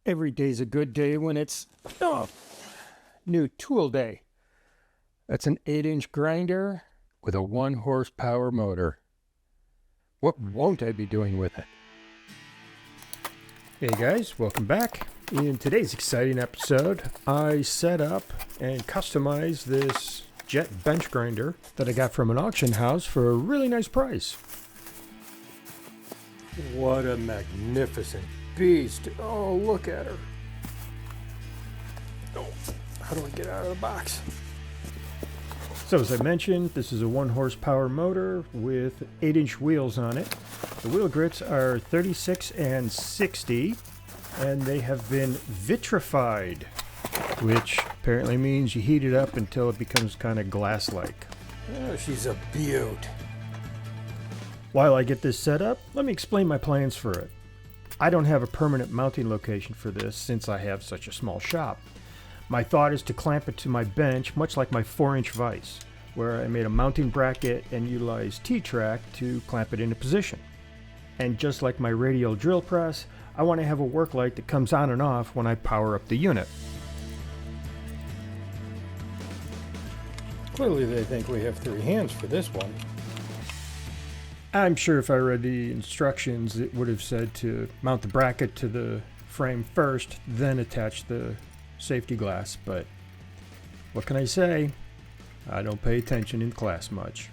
Every day's a good day when it's new tool day. That's an 8-inch grinder with a 1 horsepower motor. What won't I be doing with it? Hey guys, welcome back. In today's exciting episode, I set up and customized this jet bench grinder that I got from an auction house for a really nice price. What a magnificent beast. Oh, look at her. Oh, how do I get out of the box? So as I mentioned, this is a 1 horsepower motor with 8-inch wheels on it. The wheel grits are 36 and 60, and they have been vitrified, which apparently means you heat it up until it becomes kind of glass-like. Oh, she's a beaut. While I get this set up, let me explain my plans for it. I don't have a permanent mounting location for this since I have such a small shop. My thought is to clamp it to my bench, much like my 4-inch vise, where I made a mounting bracket and utilized T-track to clamp it into position. And just like my radial drill press, I want to have a work light that comes on and off when I power up the unit. Clearly they think we have 3 hands for this one. I'm sure if I read the instructions, it would have said to mount the bracket to the frame first, then attach the safety glass, but what can I say? I don't pay attention in class much.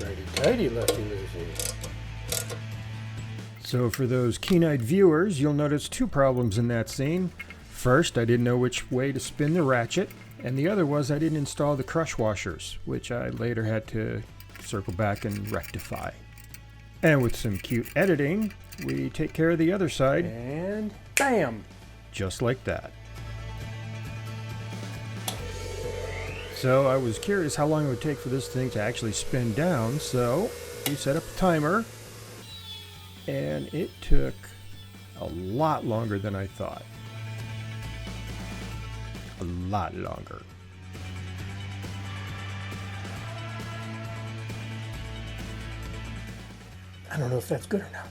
Righty-tighty, lefty-loosey. So for those keen-eyed viewers, you'll notice 2 problems in that scene. First, I didn't know which way to spin the ratchet, and the other was I didn't install the crush washers, which I later had to circle back and rectify. And with some cute editing, we take care of the other side, and bam! Just like that. So I was curious how long it would take for this thing to actually spin down, so we set up a timer, and it took a lot longer than I thought. A lot longer. I don't know if that's good or not.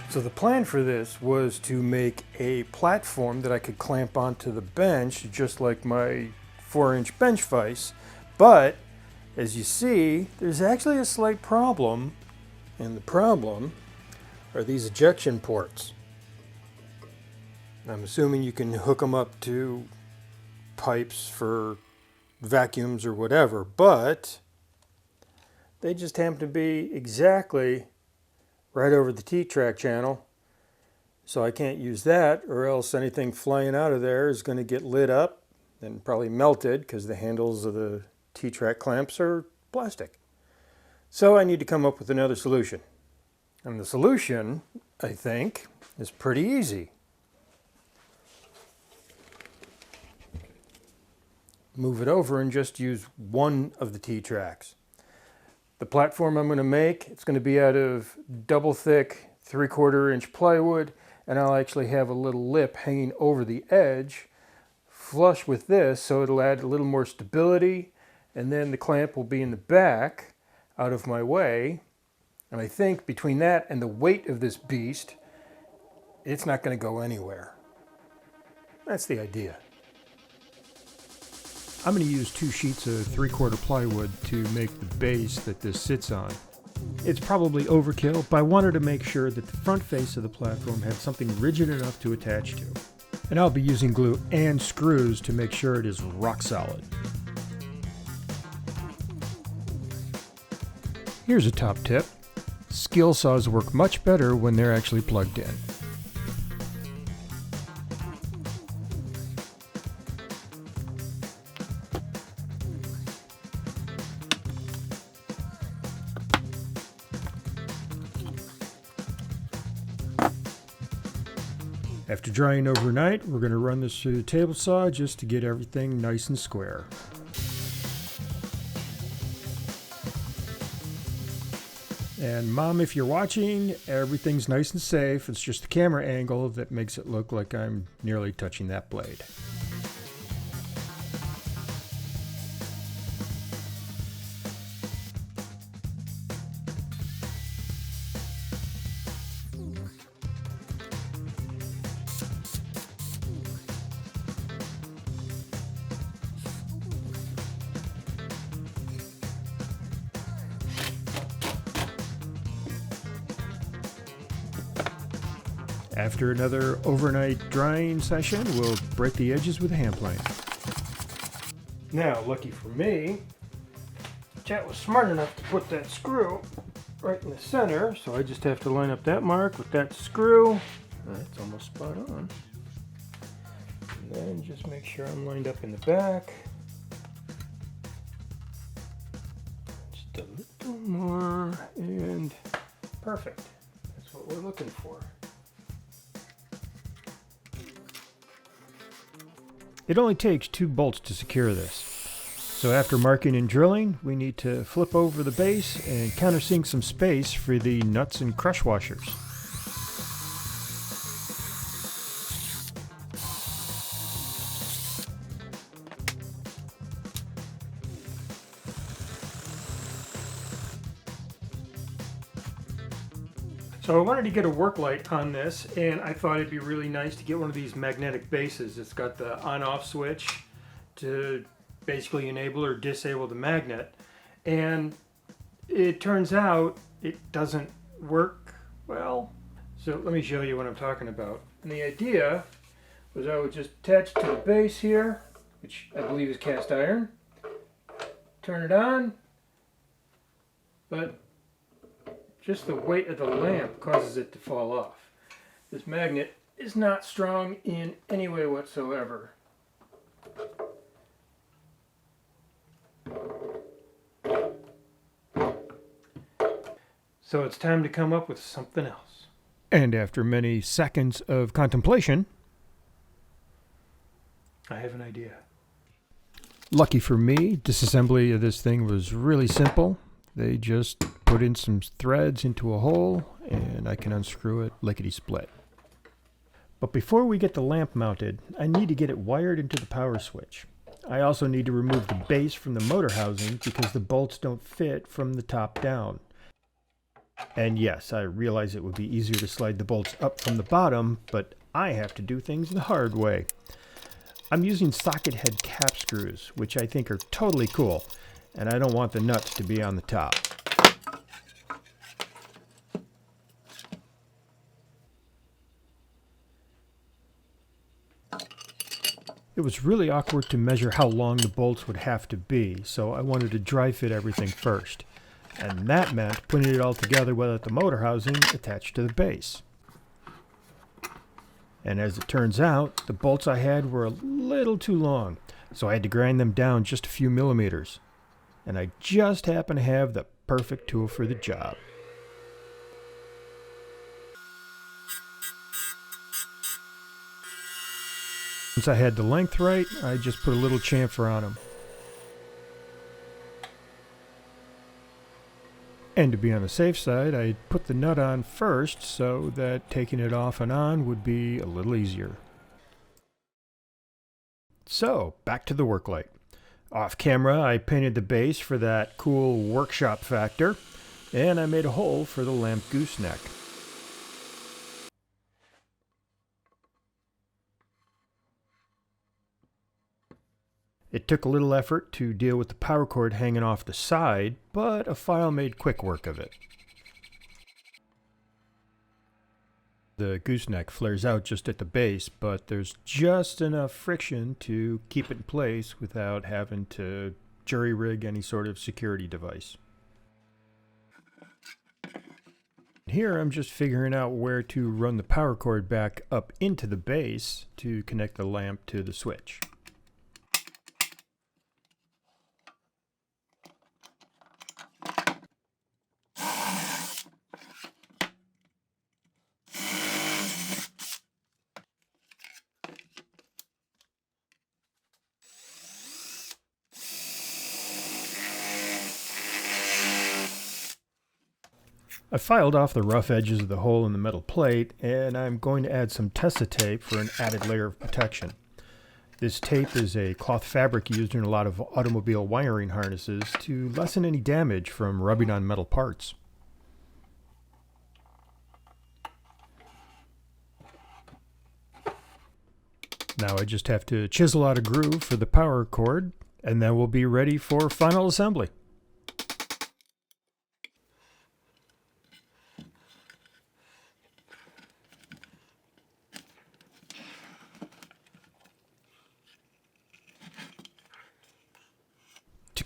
So the plan for this was to make a platform that I could clamp onto the bench, just like my 4-inch bench vise. But as you see, there's actually a slight problem, and the problem are these ejection ports. I'm assuming you can hook them up to pipes for vacuums or whatever, but they just happen to be exactly right over the T-track channel. So I can't use that, or else anything flying out of there is going to get lit up and probably melted because the handles of the T-track clamps are plastic. So I need to come up with another solution. And the solution, I think, is pretty easy. Move it over and just use one of the T-tracks. The platform I'm going to make, it's going to be out of double thick 3/4 inch plywood, and I'll actually have a little lip hanging over the edge flush with this, so it'll add a little more stability, and then the clamp will be in the back out of my way. And I think between that and the weight of this beast, it's not going to go anywhere. That's the idea. I'm going to use 2 sheets of 3/4 plywood to make the base that this sits on. It's probably overkill, but I wanted to make sure that the front face of the platform had something rigid enough to attach to. And I'll be using glue and screws to make sure it is rock solid. Here's a top tip. Skill saws work much better when they're actually plugged in. After drying overnight, we're going to run this through the table saw just to get everything nice and square. And Mom, if you're watching, everything's nice and safe. It's just the camera angle that makes it look like I'm nearly touching that blade. After another overnight drying session, we'll break the edges with a hand plane. Now, lucky for me, Chat was smart enough to put that screw right in the center, so I just have to line up that mark with that screw. That's almost spot on. And then just make sure I'm lined up in the back. Just a little more, and perfect. That's what we're looking for. It only takes 2 bolts to secure this. So after marking and drilling, we need to flip over the base and countersink some space for the nuts and crush washers. So I wanted to get a work light on this, and I thought it'd be really nice to get one of these magnetic bases. It's got the on-off switch to basically enable or disable the magnet, and it turns out it doesn't work well. So let me show you what I'm talking about. And the idea was I would just attach to the base here, which I believe is cast iron, turn it on, but just the weight of the lamp causes it to fall off. This magnet is not strong in any way whatsoever. So it's time to come up with something else. And after many seconds of contemplation, I have an idea. Lucky for me, disassembly of this thing was really simple. They just put in some threads into a hole, and I can unscrew it lickety-split. But before we get the lamp mounted, I need to get it wired into the power switch. I also need to remove the base from the motor housing because the bolts don't fit from the top down. And yes, I realize it would be easier to slide the bolts up from the bottom, but I have to do things the hard way. I'm using socket head cap screws, which I think are totally cool, and I don't want the nuts to be on the top. It was really awkward to measure how long the bolts would have to be, so I wanted to dry fit everything first. And that meant putting it all together without the motor housing attached to the base. And as it turns out, the bolts I had were a little too long, so I had to grind them down just a few millimeters. And I just happen to have the perfect tool for the job. Once I had the length right, I just put a little chamfer on them. And to be on the safe side, I put the nut on first so that taking it off and on would be a little easier. So, back to the work light. Off camera, I painted the base for that cool workshop factor, and I made a hole for the lamp gooseneck. It took a little effort to deal with the power cord hanging off the side, but a file made quick work of it. The gooseneck flares out just at the base, but there's just enough friction to keep it in place without having to jury-rig any sort of security device. Here I'm just figuring out where to run the power cord back up into the base to connect the lamp to the switch. I filed off the rough edges of the hole in the metal plate, and I'm going to add some Tessa tape for an added layer of protection. This tape is a cloth fabric used in a lot of automobile wiring harnesses to lessen any damage from rubbing on metal parts. Now I just have to chisel out a groove for the power cord, and then we'll be ready for final assembly.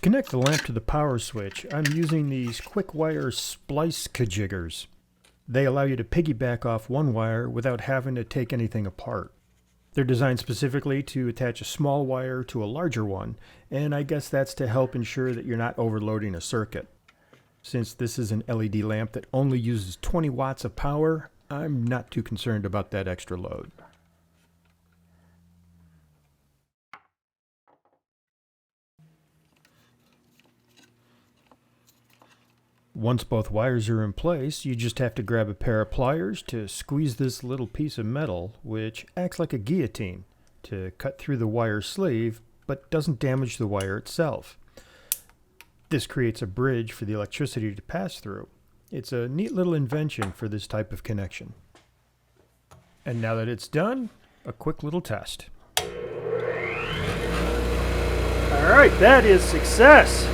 connect the lamp to the power switch, I'm using these quick wire splice kajiggers. They allow you to piggyback off one wire without having to take anything apart. They're designed specifically to attach a small wire to a larger one, and I guess that's to help ensure that you're not overloading a circuit. Since this is an LED lamp that only uses 20 watts of power, I'm not too concerned about that extra load. Once both wires are in place, you just have to grab a pair of pliers to squeeze this little piece of metal, which acts like a guillotine, to cut through the wire sleeve, but doesn't damage the wire itself. This creates a bridge for the electricity to pass through. It's a neat little invention for this type of connection. And now that it's done, a quick little test. All right, that is success.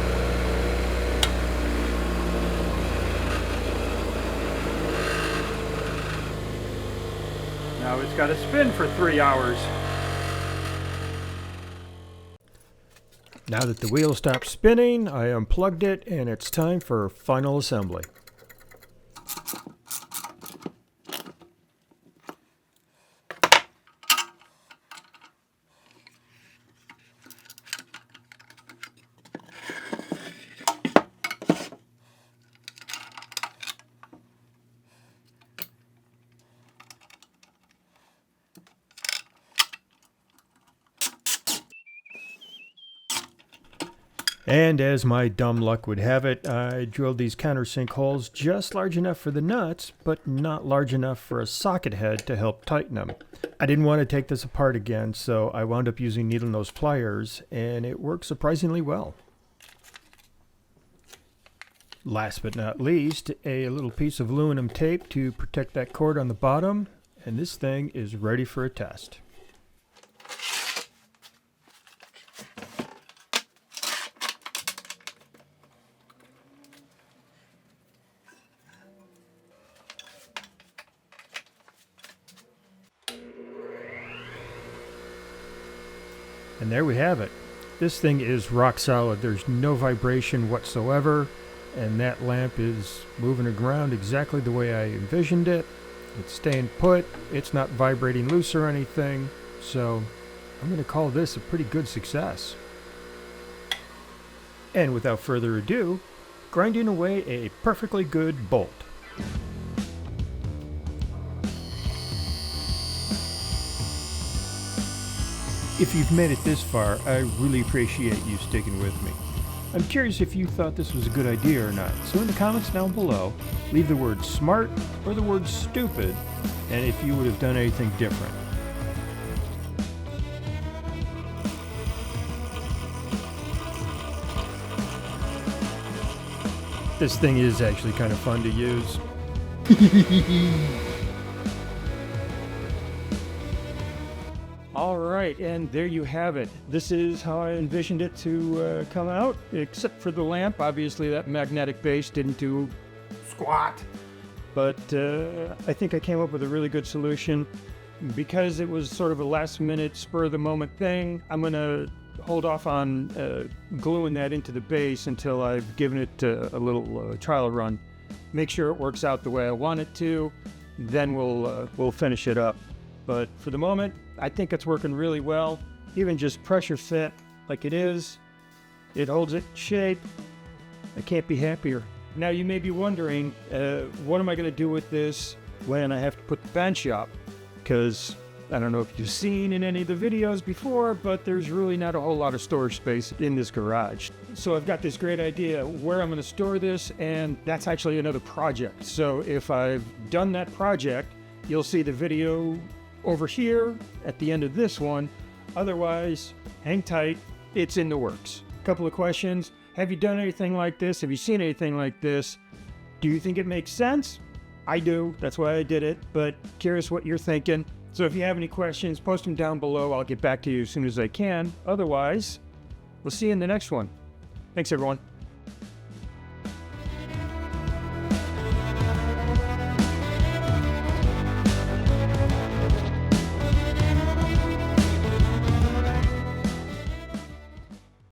Now it's got to spin for 3 hours. Now that the wheel stopped spinning, I unplugged it and it's time for final assembly. And as my dumb luck would have it, I drilled these countersink holes just large enough for the nuts, but not large enough for a socket head to help tighten them. I didn't want to take this apart again, so I wound up using needle nose pliers, and it worked surprisingly well. Last but not least, a little piece of aluminum tape to protect that cord on the bottom, and this thing is ready for a test. And there we have it. This thing is rock solid. There's no vibration whatsoever, and that lamp is moving around exactly the way I envisioned it. It's staying put. It's not vibrating loose or anything. So I'm going to call this a pretty good success. And without further ado, grinding away a perfectly good bolt. If you've made it this far, I really appreciate you sticking with me. I'm curious if you thought this was a good idea or not, so in the comments down below, leave the word smart or the word stupid, and if you would have done anything different. This thing is actually kind of fun to use. All right, and there you have it. This is how I envisioned it to come out, except for the lamp. Obviously, that magnetic base didn't do squat. But I think I came up with a really good solution. Because it was sort of a last-minute, spur-of-the-moment thing, I'm going to hold off on gluing that into the base until I've given it a little trial run. Make sure it works out the way I want it to, then we'll finish it up. But for the moment, I think it's working really well. Even just pressure fit like it is, it holds it in shape. I can't be happier. Now you may be wondering, what am I going to do with this when I have to put the bench up? Because I don't know if you've seen in any of the videos before, but there's really not a whole lot of storage space in this garage. So I've got this great idea where I'm going to store this, and that's actually another project. So if I've done that project, you'll see the video over here at the end of this one. Otherwise, hang tight, it's in the works. A couple of questions. Have you done anything like this? Have you seen anything like this? Do you think it makes sense? I do, that's why I did it, but curious what you're thinking. So if you have any questions, post them down below. I'll get back to you as soon as I can. Otherwise, we'll see you in the next one. Thanks, everyone.